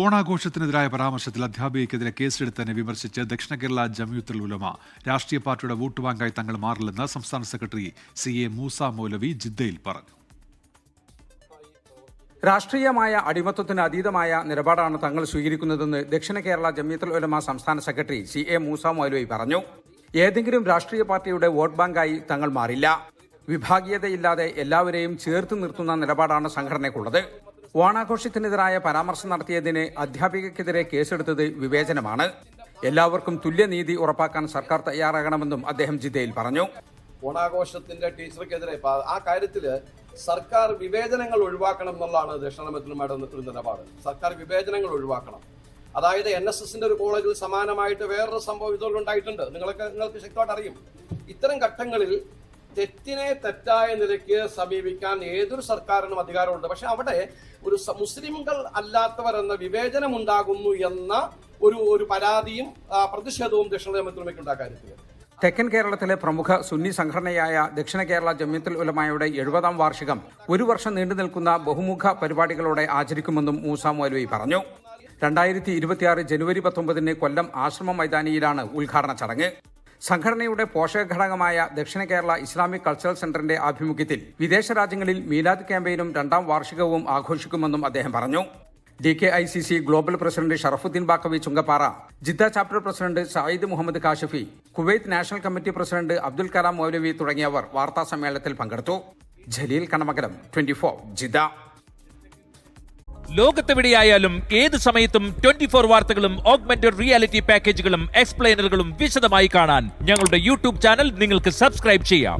ഓണാഘോഷത്തിനെതിരായ പരാമർശത്തിൽ അധ്യാപികയ്ക്കെതിരെ കേസെടുത്തതിനെ വിമർശിച്ച് ദക്ഷിണ കേരള ജംഇയ്യത്തുൽ ഉലമ രാഷ്ട്രീയ പാർട്ടിയുടെ വോട്ട് ബാങ്കായി തങ്ങൾ മാറില്ലെന്ന് സംസ്ഥാന സെക്രട്ടറി CA മൂസ മൗലവി ജിദ്ദയിൽ പറഞ്ഞു. രാഷ്ട്രീയമായ അടിമത്വത്തിന് അതീതമായ നിലപാടാണ് തങ്ങൾ സ്വീകരിക്കുന്നതെന്ന് ദക്ഷിണ കേരള ജംഇയ്യത്തുൽ ഉലമ സംസ്ഥാന സെക്രട്ടറി CA മൂസ മൗലവി പറഞ്ഞു. ഏതെങ്കിലും രാഷ്ട്രീയ പാർട്ടിയുടെ വോട്ട് ബാങ്കായി തങ്ങൾ മാറില്ല. വിഭാഗീയതയില്ലാതെ എല്ലാവരെയും ചേർത്ത് നിർത്തുന്ന നിലപാടാണ് സംഘടനയ്ക്കുള്ളത്. ഓണാഘോഷത്തിനെതിരായ പരാമർശം നടത്തിയതിന് അധ്യാപികയ്ക്കെതിരെ കേസെടുത്തത് വിവേചനമാണ്. എല്ലാവർക്കും തുല്യനീതി ഉറപ്പാക്കാൻ സർക്കാർ തയ്യാറാകണമെന്നും അദ്ദേഹം ജിദ്ദയിൽ പറഞ്ഞു. ഓണാഘോഷത്തിന്റെ ടീച്ചർക്കെതിരെ ആ കാര്യത്തില് സർക്കാർ വിവേചനങ്ങൾ ഒഴിവാക്കണം എന്നുള്ളതാണ് ദക്ഷിണമേഖലയുടെ ഒരു നിലപാട്. സർക്കാർ വിവേചനങ്ങൾ ഒഴിവാക്കണം. അതായത് NSSന്റെ ഒരു കോളേജിൽ സമാനമായിട്ട് വേറൊരു സംഭവം ഇതുകൊണ്ട് ഉണ്ടായിട്ടുണ്ട്. നിങ്ങൾക്ക് ശക്തമായിട്ട് അറിയും. ഇത്തരം ഘട്ടങ്ങളിൽ തെറ്റിനെ തെറ്റായ നിലയ്ക്ക് സമീപിക്കാൻ ഏതൊരു സർക്കാരിനും അധികാരമുണ്ട്. പക്ഷെ അവിടെ ഒരു മുസ്ലിംകൾ അല്ലാത്തവരെന്ന വിവേചനം ഉണ്ടാകുന്നു എന്ന ഒരു പരാതിയും പ്രതിഷേധവും ദക്ഷിണ ജംഇയ്യത്തുൽ ഉണ്ടാക്കാനില്ല. തെക്കൻ കേരളത്തിലെ പ്രമുഖ സുന്നി സംഘടനയായ ദക്ഷിണ കേരള ജംഇയ്യത്തുൽ ഉലമയുടെ 70ാം വാർഷികം ഒരു വർഷം നീണ്ടു നിൽക്കുന്ന ബഹുമുഖ പരിപാടികളോടെ ആചരിക്കുമെന്നും മൂസ മൗലവി പറഞ്ഞു. 2026 ജനുവരി 19 കൊല്ലം ആശ്രമ മൈതാനിയിലാണ് ഉദ്ഘാടന ചടങ്ങ്. സംഘടനയുടെ പോഷക ഘടകമായ ദക്ഷിണ കേരള ഇസ്ലാമിക് കൾച്ചറൽ സെന്ററിന്റെ ആഭിമുഖ്യത്തിൽ വിദേശ രാജ്യങ്ങളിൽ മീലാദ് ക്യാമ്പയിനും 2ാം വാർഷികവും ആഘോഷിക്കുമെന്നും അദ്ദേഹം പറഞ്ഞു. DKICC global president Sharafuddin Baqavi Chungappara, Jeddah chapter president Sayyid Muhammad Kashifi, Kuwait national committee president Abdul Kalam Maulavi തുടങ്ങിയവർ വാർത്താ സമ്മേളനത്തിൽ പങ്കെടുത്തു. ജലീൽ കണമകലം, 24 ജിദ്ദ. ലോകത്തെവിടെയായാലും ഏത് സമയത്തും 24 വാർത്തകളും ഓഗ്മെന്റഡ് റിയാലിറ്റി പാക്കേജുകളും എക്സ്പ്ലെയിനറുകളും വിശദമായി കാണാൻ ഞങ്ങളുടെ YouTube ചാനൽ നിങ്ങൾക്ക് സബ്സ്ക്രൈബ് ചെയ്യാം.